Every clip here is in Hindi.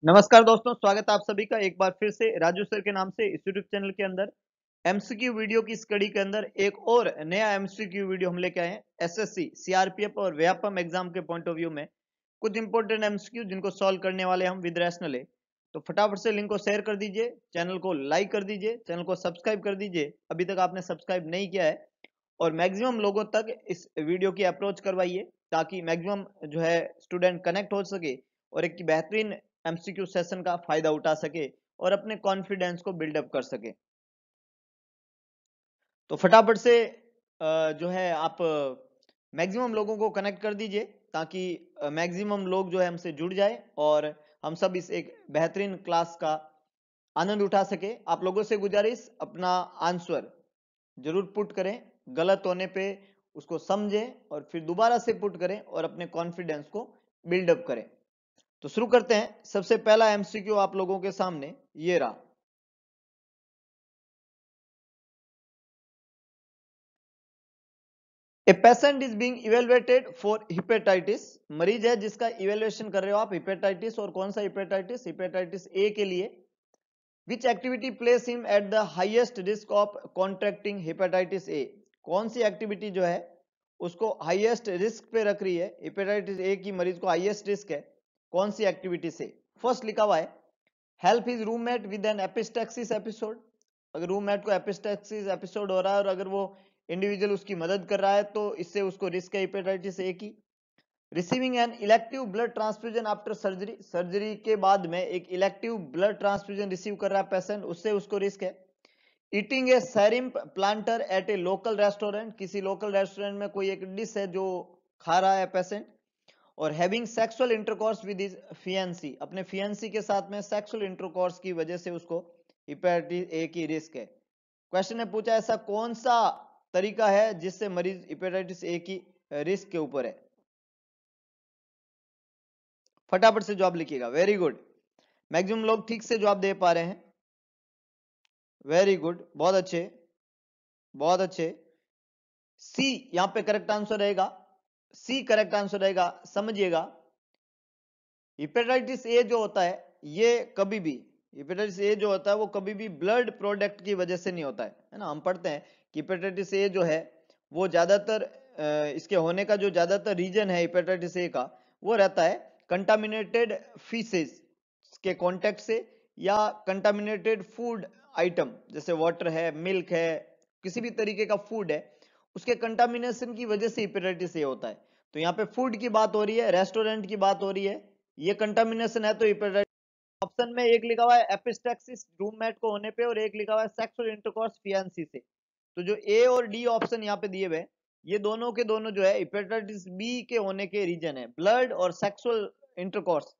नमस्कार दोस्तों, स्वागत है आप सभी का एक बार फिर से राजू सर के नाम से इस यूट्यूब चैनल के अंदर एमसीक्यू वीडियो की इस कड़ी के अंदर एक और नया एमसीक्यू वीडियो हम लेके आए हैं। एसएससी, सीआरपीएफ और व्यापम एग्जाम के पॉइंट ऑफ व्यू में कुछ इंपॉर्टेंट एमसीक्यू जिनको सॉल्व करने वाले हम विद रैशनल है। तो फटाफट से लिंक को शेयर कर दीजिए, चैनल को लाइक कर दीजिए, चैनल को सब्सक्राइब कर दीजिए अभी तक आपने सब्सक्राइब नहीं किया है, और मैक्सिमम लोगों तक इस वीडियो की अप्रोच करवाइए ताकि मैक्सिमम जो है स्टूडेंट कनेक्ट हो सके और एक बेहतरीन एमसीक्यू सेशन का फायदा उठा सके और अपने कॉन्फिडेंस को बिल्डअप कर सके। तो फटाफट से जो है आप मैक्सिमम लोगों को कनेक्ट कर दीजिए ताकि मैक्सिमम लोग जो है हमसे जुड़ जाए और हम सब इस एक बेहतरीन क्लास का आनंद उठा सके। आप लोगों से गुजारिश, अपना आंसर जरूर पुट करें, गलत होने पे उसको समझें और फिर दोबारा से पुट करें और अपने कॉन्फिडेंस को बिल्डअप करें। तो शुरू करते हैं। सबसे पहला एमसीक्यू आप लोगों के सामने ये रहा। A patient is being evaluated for hepatitis. मरीज है जिसका इवेल्युएशन कर रहे हो आप हिपेटाइटिस, और कौन सा हिपेटाइटिस? हिपेटाइटिस ए के लिए। Which activity places him at the highest risk of contracting hepatitis A? कौन सी एक्टिविटी जो है उसको हाईएस्ट रिस्क पे रख रही है? हिपेटाइटिस ए की मरीज को हाईएस्ट रिस्क है, कौन सी एक्टिविटी से? फर्स्ट लिखा हुआ है help his roommate with an epistaxis episode. अगर रूममेट को एपिस्टैक्सिस एपिसोड हो रहा है और अगर वो इंडिविजुअल उसकी मदद कर रहा है तो इससे उसको रिस्क है हेपेटाइटिस ए की। Receiving N elective blood transfusion after surgery, surgery के बाद में एक इलेक्टिव ब्लड ट्रांसफ्यूजन रिसीव कर रहा है पेशेंट, उससे उसको रिस्क है। Eating a shrimp platter at a local restaurant, किसी लोकल रेस्टोरेंट में कोई एक डिश है जो खा रहा है पेशेंट। और having sexual intercourse with his fiancée, अपने फियांसी के साथ में सेक्सुअल इंटरकोर्स की वजह से उसको हेपेटाइटिस ए की रिस्क है। क्वेश्चन ने पूछा ऐसा कौन सा तरीका है जिससे मरीज हेपेटाइटिस ए की रिस्क के ऊपर है? फटाफट से जवाब लिखिएगा। वेरी गुड, मैक्सिमम लोग ठीक से जवाब दे पा रहे हैं। वेरी गुड, बहुत अच्छे, बहुत अच्छे। सी यहां पे करेक्ट आंसर रहेगा, सी करेक्ट आंसर रहेगा। समझिएगा, हेपेटाइटिस ए जो होता है ये कभी भी, हेपेटाइटिस ए जो होता है वो कभी भी ब्लड प्रोडक्ट की वजह से नहीं होता है ना। हम पढ़ते हैं कि हेपेटाइटिस ए जो है वो ज्यादातर इसके होने का जो ज्यादातर रीजन है हेपेटाइटिस ए का वो रहता है कंटामिनेटेड फीसेस के कांटेक्ट से, या कंटामिनेटेड फूड आइटम जैसे वाटर है, मिल्क है, किसी भी तरीके का फूड है उसके कंटामिनेशन की वजह से हेपेटाइटिस ए होता है। तो यहाँ पे फूड की बात हो रही है, रेस्टोरेंट की बात हो रही है, ये कंटामिनेशन है तो हेपेटाइटिस। ऑप्शन में एक लिखा हुआ है एपिस्टैक्सिस रूममेट को होने पे और एक लिखा हुआ है सेक्सुअल इंटरकोर्स फियांसी से। तो जो ए और डी ऑप्शन यहाँ पे दिए हुए हैं ये दोनों के दोनों जो है हेपेटाइटिस बी के होने के रीजन है। ब्लड और सेक्सुअल इंटरकोर्स,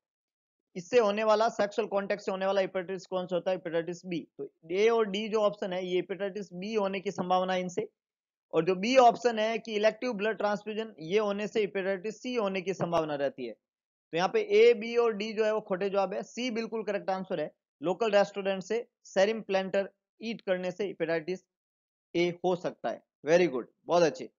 इससे होने वाला सेक्सुअल कांटेक्ट से होने वाला हेपेटाइटिस कौन सा होता है? Hepatitis B. तो ए और डी जो ऑप्शन है ये हेपेटाइटिस बी होने की संभावना है इनसे, और जो बी ऑप्शन है कि इलेक्टिव ब्लड ट्रांसफ्यूजन ये होने से हेपेटाइटिस सी होने की संभावना रहती है। तो यहाँ पे ए बी और डी जो है वो खोटे जवाब है, सी बिल्कुल करेक्ट आंसर है। लोकल रेस्टोरेंट से सेरिम प्लांटर ईट करने से हेपेटाइटिस ए हो सकता है। वेरी गुड, बहुत अच्छे।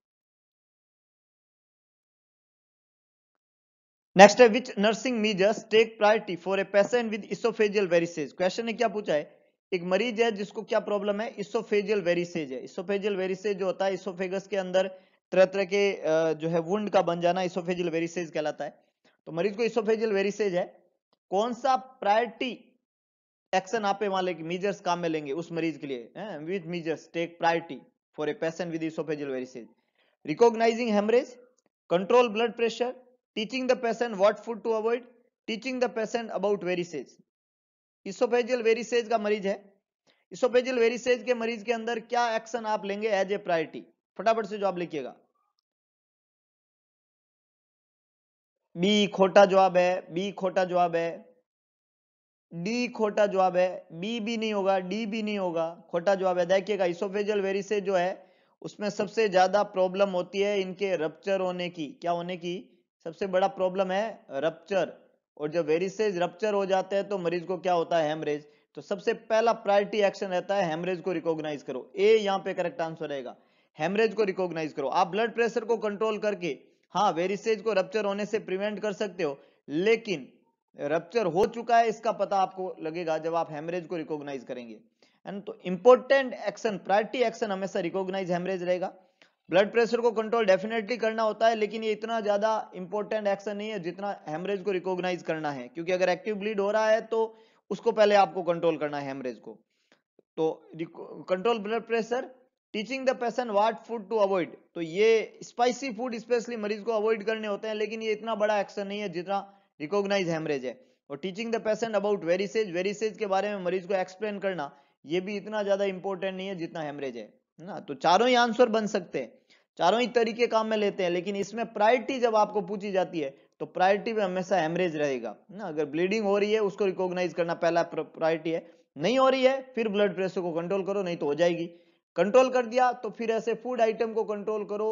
नेक्स्ट है which nursing measures take priority for a patient with oesophageal varices. Question ने क्या पूछा है, एक मरीज है जिसको क्या प्रॉब्लम है? इसोफेजियल वेरिसेज है। इसोफेजियल वेरिसेज जो होता है इसोफेगस के अंदर तरह तरह के जो है वुंड का बन जाना इसोफेजियल वेरिसेज कहलाता है। तो मरीज को इसोफेजियल वेरिसेज है, कौन सा प्रायोरिटी एक्शन आप वहां लेंगे, मीजर्स काम में लेंगे उस मरीज के लिए? Which measures take priority for a patient with oesophageal varices? Recognising haemorrhage, control blood pressure, teaching the patient what food to avoid, teaching the patient about varices. Oesophageal varices का मरीज है, इसोफेजियल वेरिसेज के मरीज के अंदर क्या एक्शन आप लेंगे एज ए प्रायोरिटी? फटाफट से जवाब लिखिएगा। बी खोटा जवाब है, बी खोटा जवाब है, डी खोटा जवाब है, बी भी नहीं होगा, डी भी नहीं होगा, खोटा जवाब है। देखिएगा इसोफेजियल वेरिसेज जो है उसमें सबसे ज्यादा प्रॉब्लम होती है इनके रप्चर होने की। क्या होने की सबसे बड़ा प्रॉब्लम है? रप्चर। और जब वेरिसेज रप्चर हो जाते हैं तो मरीज को क्या होता है? हेमरेज। तो सबसे पहला प्रायोरिटी एक्शन रहता है हेमरेज को रिकॉग्नाइज करो। ए यहाँ पे करेक्ट आंसर रहेगा, हेमरेज को रिकॉग्नाइज करो। आप ब्लड प्रेशर को कंट्रोल करके हाँ वेरिसेज को रप्चर होने से प्रिवेंट कर सकते हो, लेकिन रप्चर हो चुका है इसका पता आपको लगेगा जब आप हेमरेज को रिकॉग्नाइज करेंगे। एंड तो इंपॉर्टेंट एक्शन, प्रायोरिटी एक्शन हमेशा रिकॉग्नाइज हेमरेज रहेगा। ब्लड प्रेशर को कंट्रोल डेफिनेटली करना होता है, लेकिन ये इतना ज्यादा इंपॉर्टेंट एक्शन नहीं है जितना हेमरेज को रिकॉग्नाइज करना है, क्योंकि अगर एक्टिव ब्लीड हो रहा है तो उसको पहले आपको कंट्रोल करना है हेमरेज को। तो control blood pressure, teaching the patient what food to avoid, तो ये स्पाइसी फूड स्पेशली मरीज को अवॉइड करने होते हैं, लेकिन ये इतना बड़ा एक्शन नहीं है जितना रिकॉग्नाइज हेमरेज है। और टीचिंग द पेशेंट अबाउट वेरिसेज, वेरिसेज के बारे में मरीज को एक्सप्लेन करना, ये भी इतना ज्यादा इंपॉर्टेंट नहीं है जितना हेमरेज है ना। तो चारों ही आंसर बन सकते हैं, चारों ही तरीके काम में लेते हैं, लेकिन इसमें प्रायोरिटी जब आपको पूछी जाती है तो प्रायोरिटी में हमेशा हेमरेज रहेगा ना। अगर ब्लीडिंग हो रही है उसको रिकॉग्नाइज करना पहला प्रायोरिटी है, नहीं हो रही है फिर ब्लड प्रेशर को कंट्रोल करो, नहीं तो हो जाएगी। कंट्रोल कर दिया तो फिर ऐसे फूड आइटम को कंट्रोल करो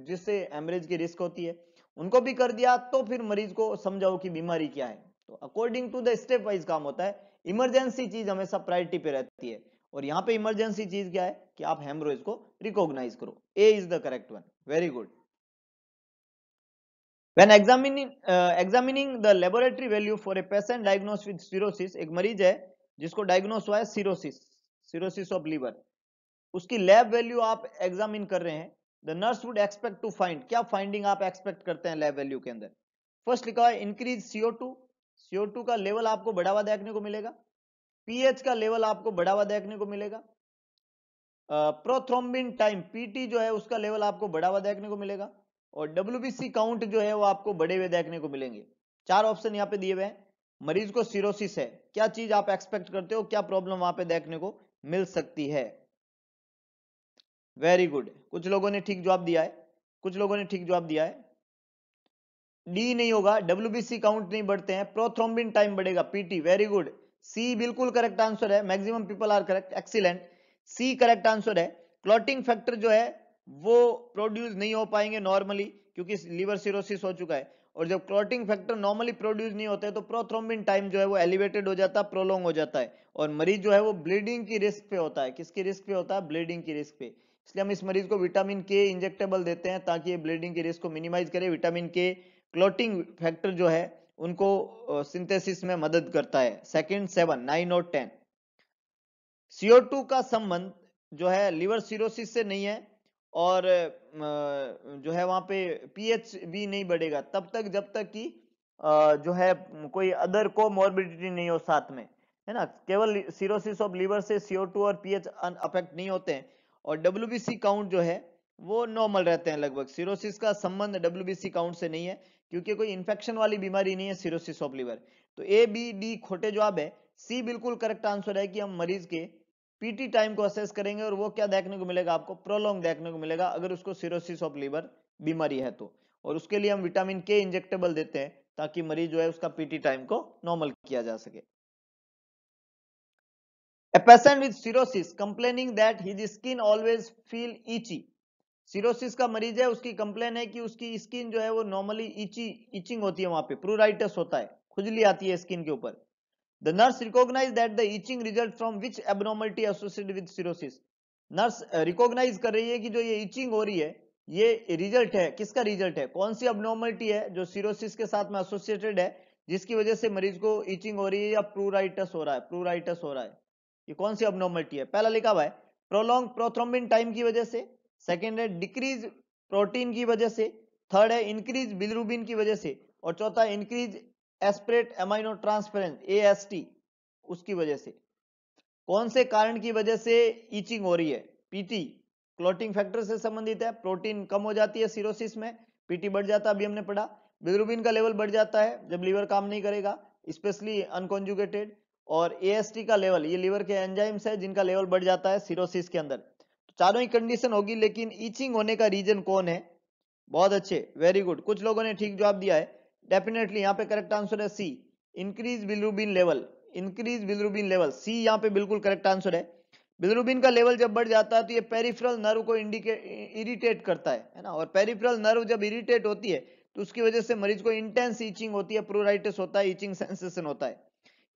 जिससे हेमरेज की रिस्क होती है, उनको भी कर दिया तो फिर मरीज को समझाओ कि बीमारी क्या है। तो according to the step wise काम होता है। इमरजेंसी चीज हमेशा प्रायोरिटी पे रहती है, और यहाँ पे इमरजेंसी चीज क्या है कि आप हेमरेज को रिकॉग्नाइज करो। A is the correct one, very good. When examining the laboratory value for a patient diagnosed with cirrhosis, एक मरीज है जिसको डायग्नोस हुआ है सिरोसिस ऑफ लीवर, उसकी लैब वैल्यू आप एग्जामिन कर रहे हैं। The nurse would expect to find, क्या फाइंडिंग आप एक्सपेक्ट करते हैं लैब वैल्यू के अंदर? फर्स्ट लिखा है इंक्रीज CO2, CO2 का लेवल आपको बढ़ावा देखने को मिलेगा। पीएच का लेवल आपको बढ़ावा देखने को मिलेगा। प्रोथ्रोम्बिन टाइम पीटी जो है उसका लेवल आपको बढ़ावा देखने को मिलेगा, और डब्ल्यूबीसी काउंट जो है वो आपको बढ़े हुए देखने को मिलेंगे। चार ऑप्शन यहाँ पे दिए हुए हैं। मरीज को सिरोसिस है, क्या चीज आप एक्सपेक्ट करते हो, क्या प्रॉब्लम वहां पे देखने को मिल सकती है? वेरी गुड, कुछ लोगों ने ठीक जवाब दिया है, कुछ लोगों ने ठीक जवाब दिया है। डी नहीं होगा, डब्ल्यूबीसी काउंट नहीं बढ़ते हैं, प्रोथ्रोम्बिन टाइम बढ़ेगा, पीटी। वेरी गुड, सी बिल्कुल करेक्ट आंसर है, maximum people are correct, excellent, C correct answer है। क्लॉटिंग फैक्टर जो है वो प्रोड्यूस नहीं हो पाएंगे नॉर्मली, क्योंकि लीवर सिरोसिस हो चुका है, और जब क्लॉटिंग फैक्टर नॉर्मली प्रोड्यूस नहीं होते तो प्रोथ्रोम्बिन टाइम जो है वो एलिवेटेड हो जाता है, प्रोलॉन्ग हो जाता है, और मरीज जो है वो ब्लीडिंग की रिस्क पे होता है। किसकी रिस्क पे होता है? ब्लीडिंग की रिस्क पे। इसलिए हम इस मरीज को विटामिन के इंजेक्टेबल देते हैं ताकि ये ब्लीडिंग की रिस्क को मिनिमाइज करे। विटामिन के क्लॉटिंग फैक्टर जो है उनको सिंथेसिस में मदद करता है। सेकंड 7, 9 और 10। CO2 का संबंध जो है लिवर सिरोसिस से नहीं है, और जो है वहां पे पीएच भी नहीं बढ़ेगा तब तक जब तक कि जो है कोई अदर को मॉर्बिडिटी नहीं हो साथ में, है ना। केवल सिरोसिस ऑफ लीवर से CO2 और पीएच अफेक्ट नहीं होते हैं, और डब्ल्यूबीसी काउंट जो है वो नॉर्मल रहते हैं लगभग। सिरोसिस का संबंध डब्ल्यूबीसी काउंट से नहीं है, क्योंकि कोई इंफेक्शन वाली बीमारी नहीं है सिरोसिस ऑफ लीवर। तो ए बी डी खोटे जवाब है, सी बिल्कुल करेक्ट आंसर है कि हम मरीज के पीटी टाइम को असेस करेंगे, और वो क्या देखने को मिलेगा आपको? प्रोलॉन्ग देखने को मिलेगा अगर उसको सिरोसिस ऑफ लीवर बीमारी है तो। और उसके लिए हम विटामिन के इंजेक्टेबल देते हैं ताकि मरीज जो है उसका पीटी टाइम को नॉर्मल किया जा सके। A patient with cirrhosis complaining that his skin always feel itchy, cirrhosis का मरीज है, उसकी कंप्लेन है कि उसकी स्किन जो है वो नॉर्मली इचिंग होती है, वहां पे प्रूराइटस होता है, खुजली आती है स्किन के ऊपर। The nurse recognized that the itching result from which abnormality associated with cirrhosis. Nurse recognise कर रही है कि जो ये इचिंग हो रही है ये रिजल्ट है, किसका रिजल्ट है? कौन सी अबनॉर्मलिटी है जो सिरोसिस के साथ में एसोसिएटेड है, जिसकी वजह से मरीज को इचिंग हो रही है या प्रूराइटस हो रहा है? प्रूराइटस हो रहा है, ये कौन सी अबनॉर्मलिटी है? पहला लिखा हुआ है प्रोलॉन्ग प्रोथ्रोम्बिन टाइम की वजह से, सेकेंड है डिक्रीज प्रोटीन की वजह से, थर्ड है इंक्रीज बिलिरुबिन की वजह से, और चौथा increase aspirate amino transference AST उसकी वजह से। कौन से कारण की वजह से ईचिंग हो रही है? पीटी क्लॉटिंग फैक्टर से संबंधित है, प्रोटीन कम हो जाती है सिरोसिस में, पीटी बढ़ जाता है, अभी हमने पढ़ा। बिलिरुबिन का लेवल बढ़ जाता है जब लीवर काम नहीं करेगा, स्पेशली अनकॉन्जुगेटेड। और AST का लेवल, ये लीवर के एंजाइम्स है जिनका लेवल बढ़ जाता है सिरोसिस के अंदर। तो चारों ही कंडीशन होगी, लेकिन ईचिंग होने का रीजन कौन है? बहुत अच्छे, वेरी गुड, कुछ लोगों ने ठीक जवाब दिया है। डेफिनेटली यहाँ पे करेक्ट आंसर है C, increase bilirubin level. Increase bilirubin level, C यहाँ पे बिल्कुल करेक्ट आंसर है। बिलिरुबिन का लेवल जब बढ़ जाता है तो ये पेरिफेरल नर्व को इरिटेट करता है ना, और पेरिफेरल नर्व जब इरिटेट होती है तो उसकी वजह से मरीज को इंटेंस ईचिंग होती है, प्रूराइटिस होता है, ईचिंग सेंसेशन होता है।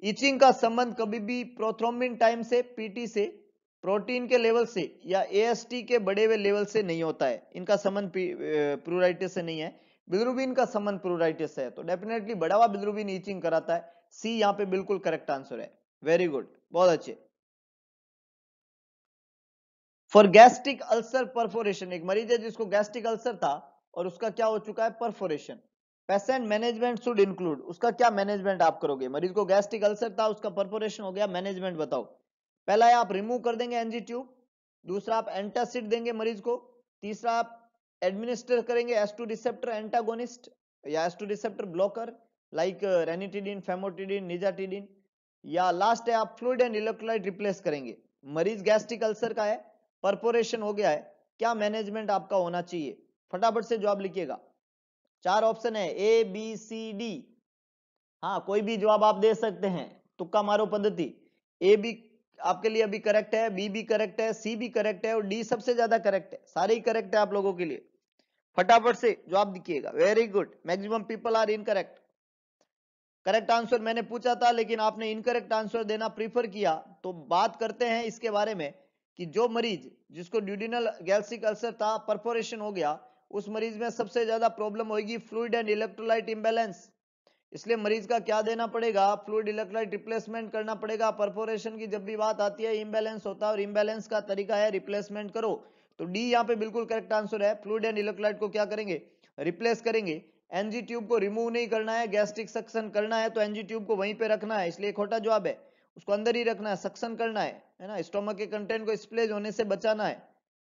ईचिंग का संबंध कभी भी प्रोथ्रोम्बिन टाइम से, पीटी से, प्रोटीन के लेवल से, या AST के बढ़े हुए लेवल से नहीं होता है, इनका संबंध प्रूराइटिस से नहीं है। बिलिरुबिन का संबंध प्लूराइटिस है, तो डेफिनेटली बढ़ा हुआ बिलिरुबिन ईचिंग कराता है। सी यहाँ पे बिल्कुल करेक्ट आंसर है। वेरी गुड, बहुत अच्छे। फॉर गैस्ट्रिक अल्सर परफोरेशन, एक मरीज है जिसको गैस्ट्रिक अल्सर था और उसका क्या हो चुका है, perforation. Patient management should include, उसका क्या मैनेजमेंट आप करोगे? मरीज को गैस्ट्रिक अल्सर था, उसका परफोरेशन हो गया, मैनेजमेंट बताओ। पहला है आप रिमूव कर देंगे एनजी ट्यूब, दूसरा आप एंटासिड देंगे मरीज को, तीसरा आप एडमिनिस्टर करेंगे एस2 रिसेप्टर एंटागोनिस्ट या एस2 receptor blocker like ranitidine, famotidine, nizatidine, या लास्ट है आप फ्लूइड एंड इलेक्ट्रोलाइट रिप्लेस करेंगे। मरीज गैस्ट्रिक अल्सर का है, परफोरेशन हो गया है, क्या मैनेजमेंट आपका होना चाहिए? फटाफट से जवाब लिखिएगा। 4 ऑप्शन है, ए बी सी डी। हाँ, कोई भी जवाब आप दे सकते हैं, तुक्का मारो पद्धति। ए बी आपके लिए अभी करेक्ट है, बी भी करेक्ट है, सी भी करेक्ट है और डी सबसे ज्यादा करेक्ट है। सारे ही करेक्ट है आप लोगों के लिए। फटाफट से जवाब दिखिएगा। Very good, maximum people are incorrect. Correct answer मैंने पूछा था लेकिन आपने इनकरेक्ट आंसर देना प्रीफर किया, तो बात करते हैं इसके बारे में कि जो मरीज जिसको ड्यूडिनल गैस्ट्रिक अल्सर था, परफोरेशन हो गया, उस मरीज में सबसे ज्यादा प्रॉब्लम होगी फ्लूइड एंड इलेक्ट्रोलाइट इंबैलेंस। इसलिए मरीज का क्या देना पड़ेगा, फ्लूइड इलेक्ट्रोलाइट रिप्लेसमेंट करना पड़ेगा। परफोरेशन की जब भी बात आती है इंबैलेंस होता है और इंबैलेंस का तरीका है रिप्लेसमेंट करो। तो डी यहाँ पे बिल्कुल करेक्ट आंसर है। फ्लूइड एंड इलेक्ट्रोलाइट को क्या करेंगे, रिप्लेस करेंगे। एनजी ट्यूब को रिमूव नहीं करना है, गैस्ट्रिक सक्शन करना है तो एनजी ट्यूब को वहीं पे रखना है, इसलिए खोटा जवाब है। उसको अंदर ही रखना है, सक्शन करना है ना, स्टोमक के कंटेंट को स्प्लेज होने से बचाना है,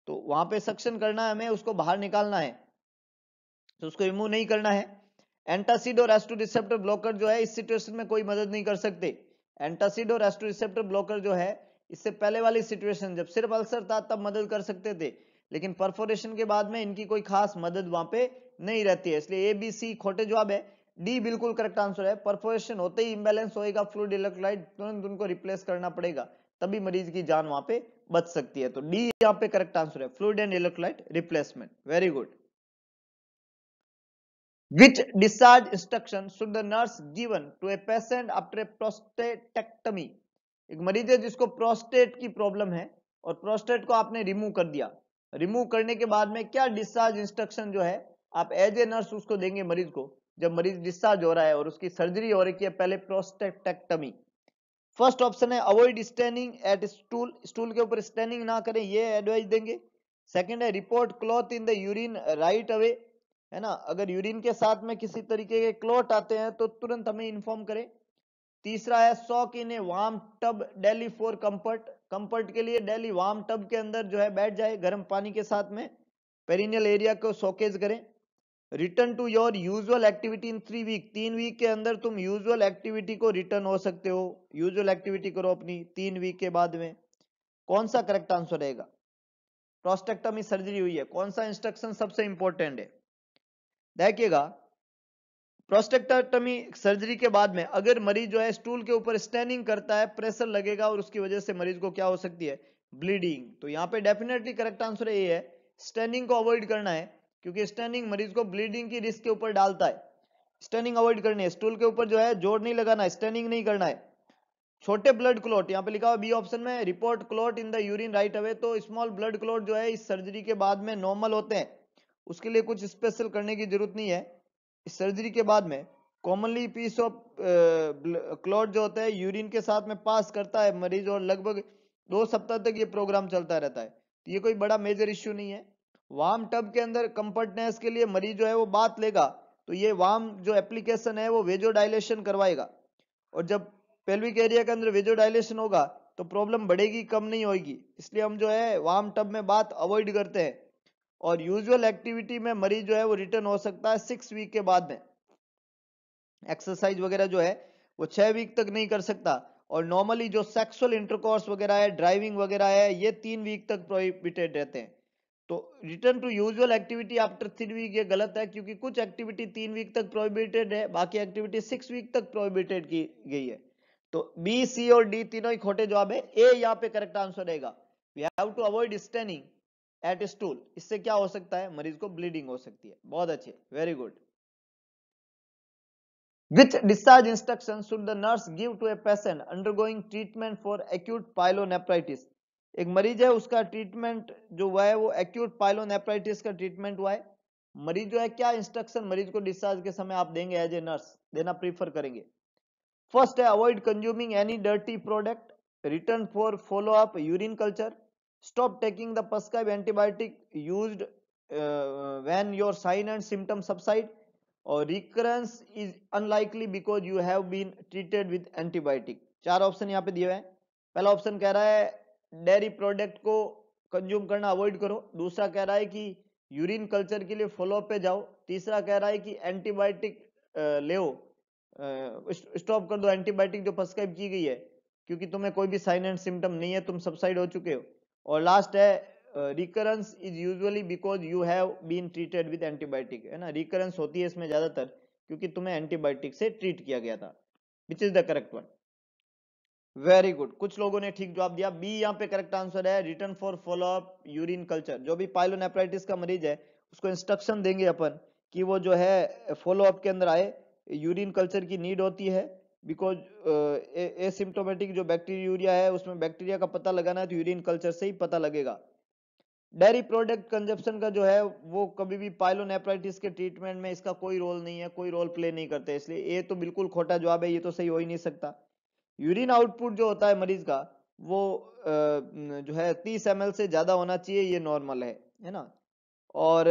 तो वहां पे सक्शन करना है हमें, उसको बाहर निकालना है, तो उसको रिमूव नहीं करना है। एंटासिड और एस2 रिसेप्टर ब्लॉकर जो है इस सिचुएशन में कोई मदद नहीं कर सकते। एंटासिड और एस2 रिसेप्टर ब्लॉकर जो है, इससे पहले वाली सिचुएशन जब सिर्फ अल्सर था तब मदद कर सकते थे, लेकिन परफोरेशन के बाद में इनकी कोई खास मदद वहां पे नहीं रहती है, इसलिए ए बी सी खोटे जवाब है। डी बिल्कुल करेक्ट आंसर है। परफोरेशन होते ही इंबैलेंस होएगा, फ्लूइड इलेक्ट्रोलाइट तुरंत उनको रिप्लेस करना पड़ेगा, तभी मरीज की जान वहां पे बच सकती है। तो डी यहाँ पे करेक्ट आंसर है, fluid and electrolyte replacement. Very good. Which discharge instruction should the nurse given to a patient after a prostatectomy? एक मरीज है जिसको प्रोस्टेट की प्रॉब्लम है और प्रोस्टेट को आपने रिमूव कर दिया। रिमूव करने के बाद में क्या डिस्चार्ज इंस्ट्रक्शन जो है आप एज ए नर्स उसको देंगे मरीज को, जब मरीज डिस्चार्ज हो रहा है और उसकी सर्जरी हो रही है पहले प्रोस्टेटेक्टमी? फर्स्ट ऑप्शन है avoid standing at stool, stool के ऊपर स्टैंडिंग ना करें, ये एडवाइस देंगे। सेकंड है report cloth in the urine right away, है ना, अगर यूरिन के साथ में किसी तरीके के क्लॉट आते हैं तो तुरंत हमें इन्फॉर्म करें। तीसरा है soak in a warm tub daily for comfort, comfort के लिए डेली वार्म टब के अंदर जो है बैठ जाए गर्म पानी के साथ में, पेरिनियल एरिया को सॉकेज करें। Return to your usual activity in 3 week, 3 week के अंदर तुम यूजुअल एक्टिविटी को रिटर्न हो सकते हो, यूजुअल एक्टिविटी करो अपनी 3 वीक के बाद में। कौन सा करेक्ट आंसर रहेगा? प्रोस्टेक्टमी सर्जरी हुई है, कौन सा इंस्ट्रक्शन सबसे इंपॉर्टेंट है? देखिएगा, प्रोस्टेक्टमी सर्जरी के बाद में अगर मरीज जो है स्टूल के ऊपर स्टैंडिंग करता है, प्रेशर लगेगा और उसकी वजह से मरीज को क्या हो सकती है, ब्लीडिंग। तो यहाँ पे डेफिनेटली करेक्ट आंसर ये है, स्टैंडिंग को अवॉइड करना है, क्योंकि स्टैंडिंग मरीज को ब्लीडिंग की रिस्क के ऊपर डालता है। स्टैंडिंग अवॉइड करनी है, स्टूल के ऊपर जो है जोर नहीं लगाना है, स्टैंडिंग नहीं करना है। छोटे ब्लड क्लॉट, यहाँ पे लिखा हुआ बी ऑप्शन में, report clot in the urine right away, तो स्मॉल ब्लड क्लॉट जो है इस सर्जरी के बाद में नॉर्मल होते हैं, उसके लिए कुछ स्पेशल करने की जरूरत नहीं है। इस सर्जरी के बाद में कॉमनली पीस ऑफ क्लॉट जो होता है यूरिन के साथ में पास करता है मरीज, और लगभग 2 सप्ताह तक ये प्रोग्राम चलता रहता है, तो ये कोई बड़ा मेजर इश्यू नहीं है। वार्म टब के अंदर कंफर्टनेस के लिए मरीज जो है वो बात लेगा, तो ये वार्म जो एप्लीकेशन है वो वेजो डायलेशन करवाएगा, और जब पेल्विक एरिया के अंदर वेजो डायलेशन होगा तो प्रॉब्लम बढ़ेगी, कम नहीं होगी, इसलिए हम जो है वार्म टब में बात अवॉइड करते हैं। और यूजुअल एक्टिविटी में मरीज जो है वो रिटर्न हो सकता है 6 वीक के बाद में। एक्सरसाइज वगैरह जो है वो 6 वीक तक नहीं कर सकता, और नॉर्मली जो सेक्सुअल इंटरकोर्स वगैरह है, ड्राइविंग वगैरह है, ये 3 वीक तक प्रोहिबिटेड रहते हैं। तो return to usual activity after 3 week ये गलत है, क्योंकि कुछ एक्टिविटी 3 वीक तक प्रोहिबिटेड है, बाकी एक्टिविटी 6 वीक तक प्रोहिबिटेड की गई है। तो बी सी और डी तीनों ही खोटे जवाब है, ए यहाँ पे करेक्ट आंसर रहेगा। We have to avoid standing at stool, इससे क्या हो सकता है, मरीज को ब्लीडिंग हो सकती है। बहुत अच्छे, very good. Which discharge instruction should the nurse give to a patient undergoing treatment for acute pyelonephritis? एक मरीज है उसका ट्रीटमेंट जो हुआ है वो एक्यूट पाइलोनेफ्राइटिस का ट्रीटमेंट हुआ है, मरीज जो है क्या इंस्ट्रक्शन मरीज को डिस्चार्ज के समय आप देंगे एज ए नर्स, देना प्रीफर करेंगे? फर्स्ट है avoid consuming any dirty product, return for follow up urine culture, stop taking the prescribed antibiotic used when your sign and symptoms subside, और recurrence is unlikely because you have been treated with antibiotic। चार ऑप्शन यहाँ पे दिए हुए हैं। पहला ऑप्शन कह रहा है डेयरी प्रोडक्ट को कंज्यूम करना अवॉइड करो, दूसरा कह रहा है कि यूरिन कल्चर के लिए फॉलोअप पे जाओ, तीसरा कह रहा है कि एंटीबायोटिक ले स्टॉप कर दो एंटीबायोटिक जो प्रिस्क्राइब की गई है क्योंकि तुम्हें कोई भी साइन एंड सिम्टम नहीं है, तुम सबसाइड हो चुके हो, और लास्ट है recurrence is usually because you have been treated with antibiotic, है ना, रिकरेंस होती है इसमें ज्यादातर क्योंकि तुम्हें एंटीबायोटिक से ट्रीट किया गया था। Which is the correct one? Very good, कुछ लोगों ने ठीक जवाब दिया, बी यहाँ पे करेक्ट आंसर है, return for follow up urine culture. जो भी पाइलोनेफ्राइटिस का मरीज है उसको इंस्ट्रक्शन देंगे अपन कि वो जो है फॉलोअप के अंदर आए, यूरिन कल्चर की नीड होती है बिकॉज एसिम्टोमेटिक जो बैक्टीरिया है उसमें बैक्टीरिया का पता लगाना है तो यूरिन कल्चर से ही पता लगेगा। डेयरी प्रोडक्ट कंजप्शन का जो है वो कभी भी पाइलोनेफ्राइटिस के ट्रीटमेंट में इसका कोई रोल नहीं है, कोई रोल प्ले नहीं करते, इसलिए ये तो बिल्कुल खोटा जवाब है, ये तो सही हो ही नहीं सकता। यूरिन आउटपुट जो होता है मरीज का वो जो है 30 ml से ज्यादा होना चाहिए, ये नॉर्मल है ना। और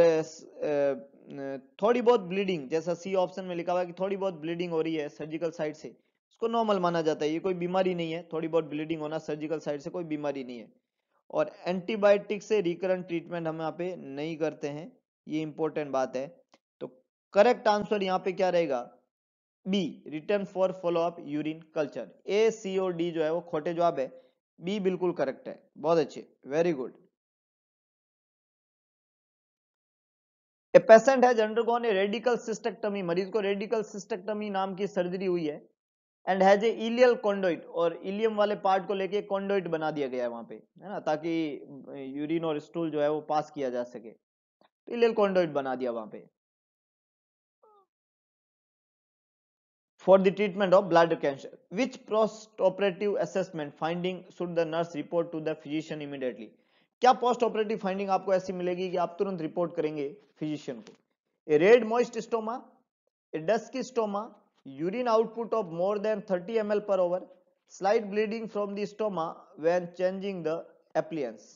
थोड़ी बहुत ब्लीडिंग, जैसा सी ऑप्शन में लिखा हुआ है कि थोड़ी बहुत ब्लीडिंग हो रही है सर्जिकल साइड से, उसको नॉर्मल माना जाता है, ये कोई बीमारी नहीं है, थोड़ी बहुत ब्लीडिंग होना सर्जिकल साइड से कोई बीमारी नहीं है। और एंटीबायोटिक से रिकरेंट ट्रीटमेंट हम यहाँ पे नहीं करते हैं, ये इंपॉर्टेंट बात है। तो करेक्ट आंसर यहाँ पे क्या रहेगा? B, return for follow up urine culture. A C और डी जो है वो खोटे जवाब है, बी बिल्कुल करेक्ट है। बहुत अच्छे, very good. A patient has undergone a radical cystectomy, मरीज को रेडिकल सिस्टेक्टमी नाम की सर्जरी हुई है, and has an ileal conduit, और इलियम वाले पार्ट को लेके कॉन्डोइट बना दिया गया है वहां पे, है ना, ताकि यूरिन और स्टूल जो है वो पास किया जा सके, तो इलियल कॉन्डोइट बना दिया वहां पे for the treatment of bladder cancer. Which post-operative assessment finding should the nurse report to the physician immediately? क्या पोस्ट ऑपरेटिव फाइंडिंग आपको ऐसी मिलेगी कि आप तुरंत रिपोर्ट करेंगे फिजिशियन को? A red moist stoma, a dusky stoma, urine output of more than 30 ml per hour, slight bleeding from the stoma when changing the appliance।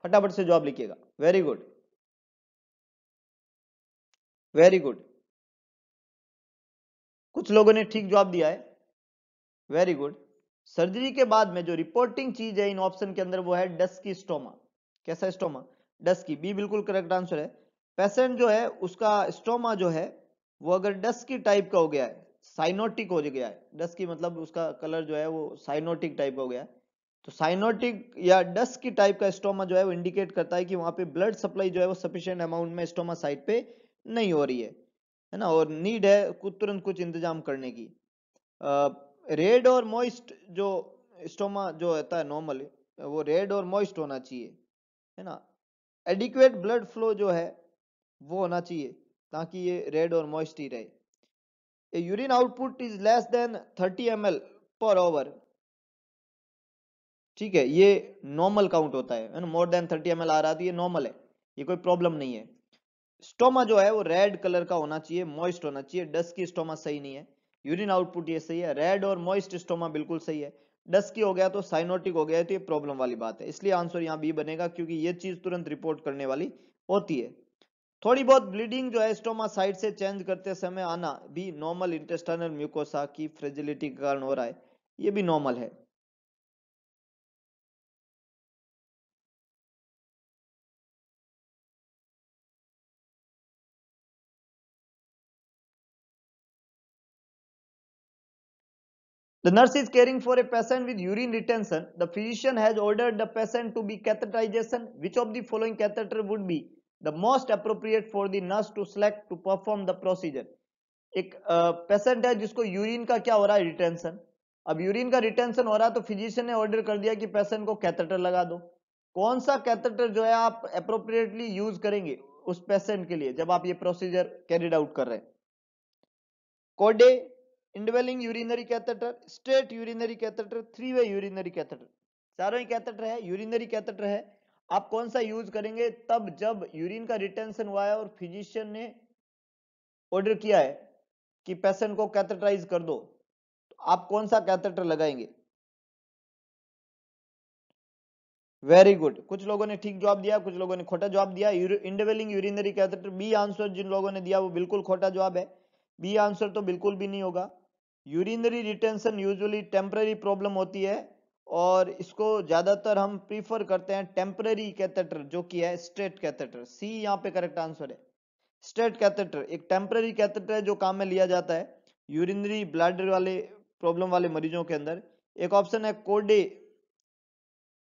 फटाफट से जवाब लिखिएगा। वेरी गुड, वेरी गुड, कुछ लोगों ने ठीक जवाब दिया है, वेरी गुड। सर्जरी के बाद में जो रिपोर्टिंग चीज है इन ऑप्शन के अंदर वो है डस्की स्टोमा। कैसा स्टोमा? डस्की, बी बिल्कुल करेक्ट आंसर है। पेशेंट जो है उसका स्टोमा जो है वो अगर डस्की टाइप का हो गया है, साइनोटिक हो गया है, डस्की मतलब उसका कलर जो है वो साइनोटिक टाइप का हो गया है, तो साइनोटिक या डस्की टाइप का स्टोमा जो है वो इंडिकेट करता है कि वहां पे ब्लड सप्लाई जो है वो सफिशिएंट अमाउंट में स्टोमा साइड पे नहीं हो रही है ना, और नीड है तुरंत कुछ इंतजाम करने की। रेड और मॉइस्ट जो स्टोमा जो होता है नॉर्मली वो रेड और मॉइस्ट होना चाहिए, है ना। एडिक्वेट ब्लड फ्लो जो है वो होना चाहिए ताकि ये रेड और मॉइस्ट ही रहे। Urine output is less than 30 ml per hour, ठीक है, ये नॉर्मल काउंट होता है ना, मोर देन 30 ml आ रहा है तो ये नॉर्मल है, ये कोई प्रॉब्लम नहीं है। स्टोमा जो है वो रेड कलर का होना चाहिए, मॉइस्ट होना चाहिए, डस्ट की स्टोमा सही नहीं है। यूरिन आउटपुट ये सही है, रेड और मॉइस्ट स्टोमा बिल्कुल सही है, डस्ट की हो गया तो साइनोटिक हो गया तो ये प्रॉब्लम वाली बात है, इसलिए आंसर यहाँ बी बनेगा क्योंकि ये चीज तुरंत रिपोर्ट करने वाली होती है। थोड़ी बहुत ब्लीडिंग जो है स्टोमा साइड से चेंज करते समय आना भी नॉर्मल इंटेस्टाइनल म्यूकोसा की फ्रेजिलिटी के कारण हो रहा है, ये भी नॉर्मल है। The nurse is caring for a patient with urine retention. The physician has ordered the patient to be catheterization. Which of the following catheter would be the most appropriate for the nurse to select to perform the procedure? एक पेशेंट है जिसको यूरिन का क्या हो रहा है, रिटेंशन। अब यूरिन का रिटेंशन हो रहा है तो फिजिशियन ने ऑर्डर कर दिया कि पेशेंट को कैथेटर लगा दो। कौन सा कैथेटर जो है आप अप्रोप्रिएटली यूज करेंगे उस पेशेंट के लिए जब आप ये प्रोसीजर कैरिड आउट कर रहे हैं? Coude, indwelling urinary catheter, straight urinary catheter, three way urinary catheter, चारों ही कैथेटर है, यूरिनरी कैथेटर है। आप कौन सा यूज करेंगे? तब जब यूरिन का रिटेंशन हुआ है और फिजिशियन ने ऑर्डर किया है कि पेशेंट को कैथेटराइज कर दो, तो आप कौन सा कैथेटर लगाएंगे? वेरी गुड, कुछ लोगों ने ठीक जवाब दिया, कुछ लोगों ने खोटा जवाब दिया। इंडवेलिंग यूरिनरी कैथेटर, बी आंसर जिन लोगों ने दिया वो बिल्कुल खोटा जवाब है। बी आंसर तो बिल्कुल भी नहीं होगा। Urinary retention usually temporary problem होती है और इसको ज्यादातर हम प्रीफर करते हैं टेम्पररी कैथेटर जो कि है स्ट्रेट कैथेटर। सी यहाँ पे करेक्ट आंसर है। स्ट्रेट कैथेटर एक टेम्पररी कैथेटर है जो काम में लिया जाता है यूरिनरी ब्लैडर वाले प्रॉब्लम वाले मरीजों के अंदर। एक ऑप्शन है कोडे,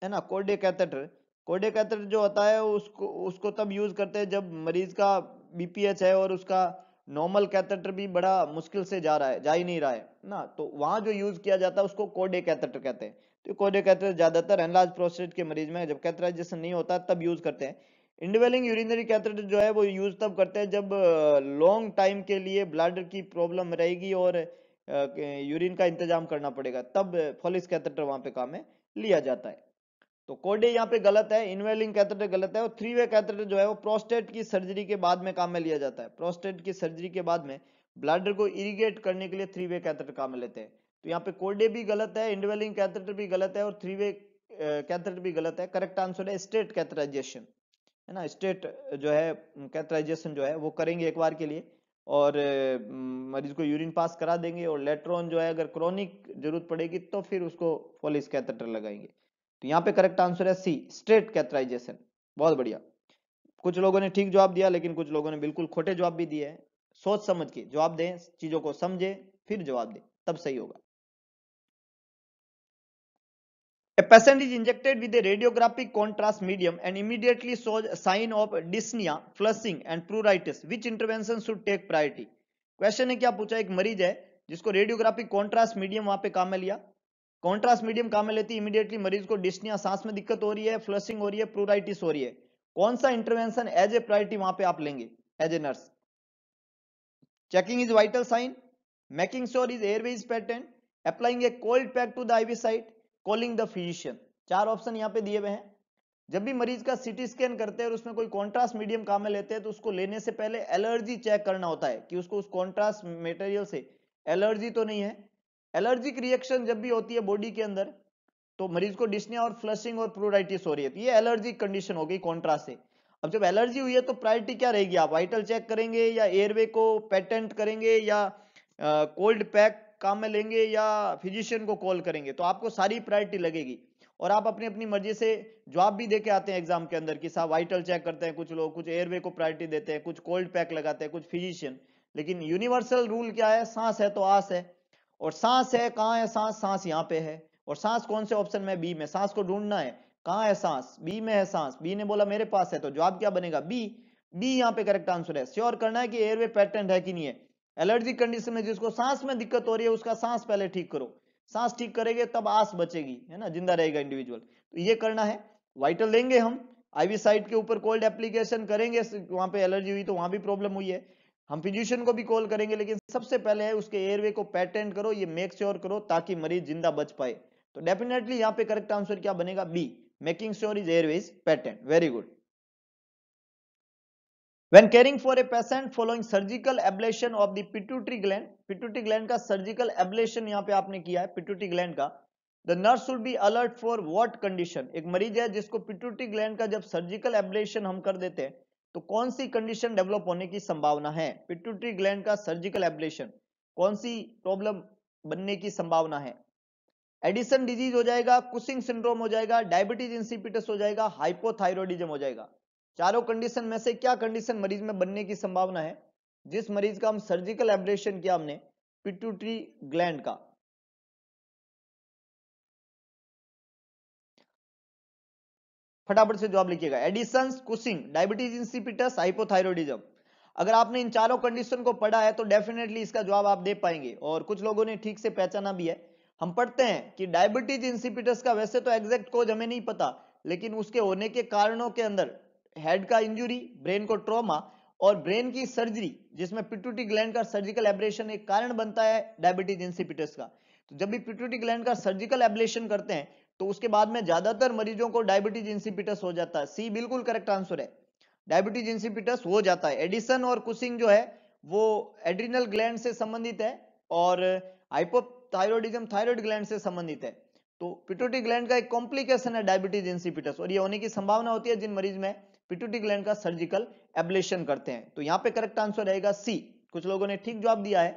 है ना, कोर्डे कैथेटर। कोर्डे कैथेटर जो होता है उसको उसको तब यूज करते हैं जब मरीज का बीपीएच है और उसका नॉर्मल कैथेटर भी बड़ा मुश्किल से जा रहा है, जा ही नहीं रहा है ना, तो वहां जो यूज किया जाता है उसको कोर्डे कैथेटर कहते हैं। तो कोर्डे कैथेटर ज्यादातर एनलार्ज प्रोस्टेट के मरीज में जब कैथेटराइजेशन नहीं होता तब यूज करते हैं। इंडवेलिंग यूरिनरी कैथेटर जो है वो यूज तब करते हैं जब लॉन्ग टाइम के लिए ब्लैडर की प्रॉब्लम रहेगी और यूरिन का इंतजाम करना पड़ेगा, तब फॉलिस कैथेटर वहां पे काम में लिया जाता है। तो कोडे यहाँ पे गलत है, इनवेलिंग कैथेटर गलत है, और थ्री वे कैथेटर जो है वो प्रोस्टेट की सर्जरी के बाद में काम में लिया जाता है। प्रोस्टेट की सर्जरी के बाद में ब्लैडर को इरिगेट करने के लिए थ्री वे कैथेटर काम में लेते हैं। तो यहाँ पे कोडे भी गलत है, इनवेलिंग कैथेटर भी गलत है और थ्री वे कैथेटर भी गलत है। करेक्ट आंसर है स्टेट कैथेटराइजेशन, है ना। स्टेट जो है कैथेटराइजेशन जो है वो करेंगे एक बार के लिए और मरीज को यूरिन पास करा देंगे और लेटर ऑन जो है अगर क्रॉनिक जरूरत पड़ेगी तो फिर उसको फॉलिस कैथेटर लगाएंगे। तो यहाँ पे करेक्ट आंसर है सी, स्ट्रेट कैथेटराइजेशन। बहुत बढ़िया, कुछ लोगों ने ठीक जवाब दिया लेकिन कुछ लोगों ने बिल्कुल खोटे जवाब भी दिए हैं। सोच समझ के जवाब दें, चीजों को समझे फिर जवाब दें, तब सही होगा। A patient is injected with a radiographic contrast medium and immediately shows a sign of dyspnea, flushing and pruritus. Which intervention should take priority? Question है क्या पूछा, एक मरीज है जिसको रेडियोग्राफिक कॉन्ट्रास्ट मीडियम वहां पे काम में लिया, कॉन्ट्रास्ट मीडियम काम में लेती इमीडिएटली मरीज को डिस्निया, सांस में दिक्कत हो रही है, फ्लशिंग हो रही है, प्रूराइटिस हो रही है। कौन सा इंटरवेंशन एज ए प्रायोरिटी वहां पे आप लेंगे as a nurse? Checking his vital sign, making sure his airway is patent, applying a cold pack to the IV site, calling the physician। चार ऑप्शन यहाँ पे दिए हुए हैं। जब भी मरीज का सीटी स्कैन करते हैं और उसमें कोई कॉन्ट्रास्ट मीडियम काम में लेते हैं तो उसको लेने से पहले एलर्जी चेक करना होता है कि उसको उस कॉन्ट्रास्ट मटेरियल से एलर्जी तो नहीं है। एलर्जिक रिएक्शन जब भी होती है बॉडी के अंदर तो मरीज को डिस्निया और फ्लशिंग और प्लूराइटिस हो रही है, तो ये एलर्जिक कंडीशन हो गई कॉन्ट्रास्ट से। अब जब एलर्जी हुई है तो प्रायोरिटी क्या रहेगी, आप वाइटल चेक करेंगे या एयरवे को पेटेंट करेंगे या कोल्ड पैक काम में लेंगे या फिजिशियन को कॉल करेंगे? तो आपको सारी प्रायोरिटी लगेगी और आप अपनी अपनी मर्जी से जवाब भी देके आते हैं एग्जाम के अंदर कि साहब वाइटल चेक करते हैं कुछ लोग, कुछ एयरवे को प्रायोरिटी देते हैं, कुछ कोल्ड पैक लगाते हैं, कुछ फिजिशियन। लेकिन यूनिवर्सल रूल क्या है, सांस है तो आस है, और सांस है कहाँ है, सांस सांस यहाँ पे है, और सांस कौन से ऑप्शन में, बी में। सांस को ढूंढना है, कहाँ है सांस, बी में है सांस, बी ने बोला मेरे पास है, तो जवाब क्या बनेगा, बी। बी यहाँ पे करेक्ट आंसर है। श्योर करना है कि एयरवे पैटर्न है कि नहीं है। एलर्जी कंडीशन में जिसको सांस में दिक्कत हो रही है उसका सांस पहले ठीक करो, सांस ठीक करेंगे तब आस बचेगी, है ना, जिंदा रहेगा इंडिविजुअल। तो ये करना है। वाइटल लेंगे हम, आईवी साइट के ऊपर कोल्ड एप्लीकेशन करेंगे, वहां पे एलर्जी हुई तो वहां भी प्रॉब्लम हुई है, हम फिजिशियन को भी कॉल करेंगे, लेकिन सबसे पहले है उसके एयरवे को पेटेंट करो, ये मेक श्योर करो ताकि मरीज जिंदा बच पाए। तो डेफिनेटली यहाँ पे करेक्ट आंसर क्या बनेगा, B, making sure is airway is patent. Very good. When caring for a patient following surgical ablation of the pituitary gland का surgical ablation यहाँ पे आपने किया है pituitary gland का, the nurse should be alert for what condition? एक मरीज है जिसको pituitary gland का जब surgical ablation हम कर देते हैं तो कौन सी कंडीशन डेवलप होने की संभावना है? pituitary gland का surgical ablation कौन सी प्रॉब्लम बनने की संभावना है? एडिसन डिजीज हो जाएगा, कुशिंग सिंड्रोम हो जाएगा, डायबिटीज इंसिपिटस हो जाएगा, हाइपोथायरॉयडिज्म हो जाएगा। चारों कंडीशन में से क्या कंडीशन मरीज में बनने की संभावना है जिस मरीज का हम सर्जिकल एब्रेशन किया हमने पिट्यूटरी ग्लैंड का? फटाफट से जवाब लिखिएगा, Edison, Cushing, diabetes insipidus, hypothyroidism. अगर आपने इन चारों कंडीशन को पढ़ा है तो डेफिनेटली इसका जवाब आप दे पाएंगे, और कुछ लोगों ने ठीक से पहचाना भी है। हम पढ़ते हैं कि डायबिटीज इंसिपिटस का वैसे तो एग्जैक्ट कोज हमें नहीं पता, लेकिन उसके होने के कारणों के अंदर हेड का इंजुरी, ब्रेन को ट्रॉमा और ब्रेन की सर्जरी जिसमें पिट्यूटरी ग्लैंड का सर्जिकल एब्रेशन एक कारण बनता है डायबिटीज इंसिपिटस का। तो जब भी पिट्यूटरी ग्लैंड का सर्जिकल एब्लेशन करते हैं तो उसके बाद में ज्यादातर मरीजों को डायबिटीज इंसिपिटस हो जाता है। सी बिल्कुल करेक्ट आंसर है, डायबिटीज इंसिपिटस हो जाता है। एडिसन और कुशिंग जो है वो एड्रिनल ग्लैंड से संबंधित है और हाइपोथायरॉयडिज्म थायराइड ग्लैंड से संबंधित है। तो पिट्यूटरी ग्लैंड का एक कॉम्प्लिकेशन है डायबिटीज इंसिपिटस, और ये होने की संभावना होती है जिन मरीज में पिट्यूटरी ग्लैंड का सर्जिकल एब्लेशन करते हैं। तो यहाँ पे करेक्ट आंसर रहेगा सी। कुछ लोगों ने ठीक जवाब दिया है,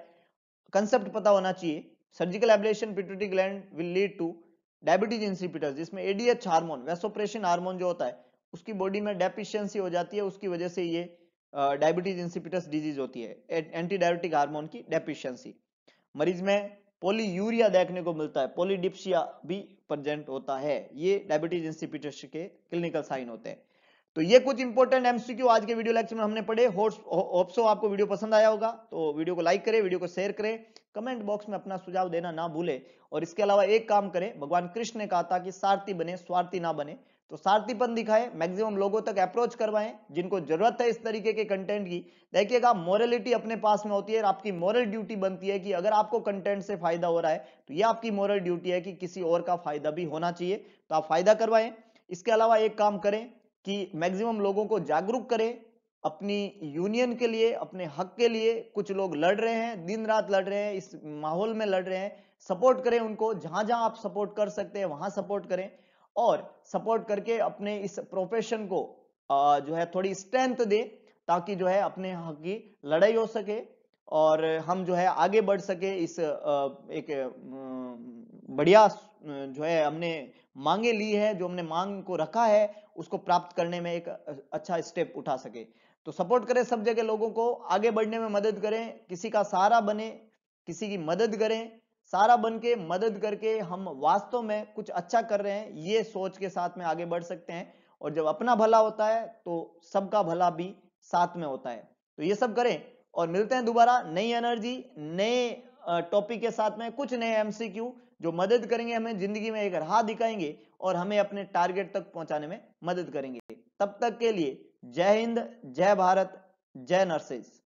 कंसेप्ट पता होना चाहिए। Surgical ablation pituitary gland will lead two diabetes insipidus, जिसमें एडीएच हार्मोन, वैसोप्रेशन हार्मोन जो होता है उसकी बॉडी में डेफिशिएंसी हो जाती है, उसकी वजह से ये डायबिटीज इंसिपिटस डिजीज होती है, एंटी डायबिटिक हार्मोन की डेफिशिएंसी। मरीज में पॉलीयूरिया देखने को मिलता है, पॉलीडिप्सिया भी प्रेजेंट होता है, ये डायबिटीज इंसिपिटस के क्लिनिकल साइन होते हैं। तो ये कुछ इंपॉर्टेंट एमसीक्यू आज के वीडियो लेक्चर में हमने पढ़े। होप सो आपको वीडियो पसंद आया होगा। तो वीडियो को लाइक करें, वीडियो को शेयर करें, कमेंट बॉक्स में अपना सुझाव देना ना भूले। और इसके अलावा एक काम करें, भगवान कृष्ण ने कहा था कि सारथी बने, स्वार्थी ना बने। तो सारथीपन दिखाएं, मैक्सिमम लोगों तक अप्रोच करवाएं जिनको जरूरत है इस तरीके के कंटेंट की। देखिएगा, मोरलिटी अपने पास में होती है, आपकी मोरल ड्यूटी बनती है कि अगर आपको कंटेंट से फायदा हो रहा है तो ये आपकी मोरल ड्यूटी है कि किसी और का फायदा भी होना चाहिए, तो आप फायदा करवाएं। इसके अलावा एक काम करें कि मैक्सिमम लोगों को जागरूक करें अपनी यूनियन के लिए, अपने हक के लिए। कुछ लोग लड़ रहे हैं, दिन रात लड़ रहे हैं, इस माहौल में लड़ रहे हैं, सपोर्ट करें उनको। जहां जहां आप सपोर्ट कर सकते हैं वहां सपोर्ट करें, और सपोर्ट करके अपने इस प्रोफेशन को जो है थोड़ी स्ट्रेंथ दे, ताकि जो है अपने हक की लड़ाई हो सके और हम जो है आगे बढ़ सके। इस एक बढ़िया जो है हमने मांगे ली है, जो हमने मांग को रखा है उसको प्राप्त करने में एक अच्छा स्टेप उठा सके। तो सपोर्ट करें सब जगह, लोगों को आगे बढ़ने में मदद करें, किसी का सहारा बने, किसी की मदद करें। सहारा बन के मदद करके हम वास्तव में कुछ अच्छा कर रहे हैं, ये सोच के साथ में आगे बढ़ सकते हैं। और जब अपना भला होता है तो सबका भला भी साथ में होता है। तो ये सब करें और मिलते हैं दोबारा नई एनर्जी, नए टॉपिक के साथ में, कुछ नए एमसीक्यू जो मदद करेंगे, हमें जिंदगी में एक राह दिखाएंगे और हमें अपने टारगेट तक पहुंचाने में मदद करेंगे। तब तक के लिए जय हिंद, जय भारत, जय नर्सेज।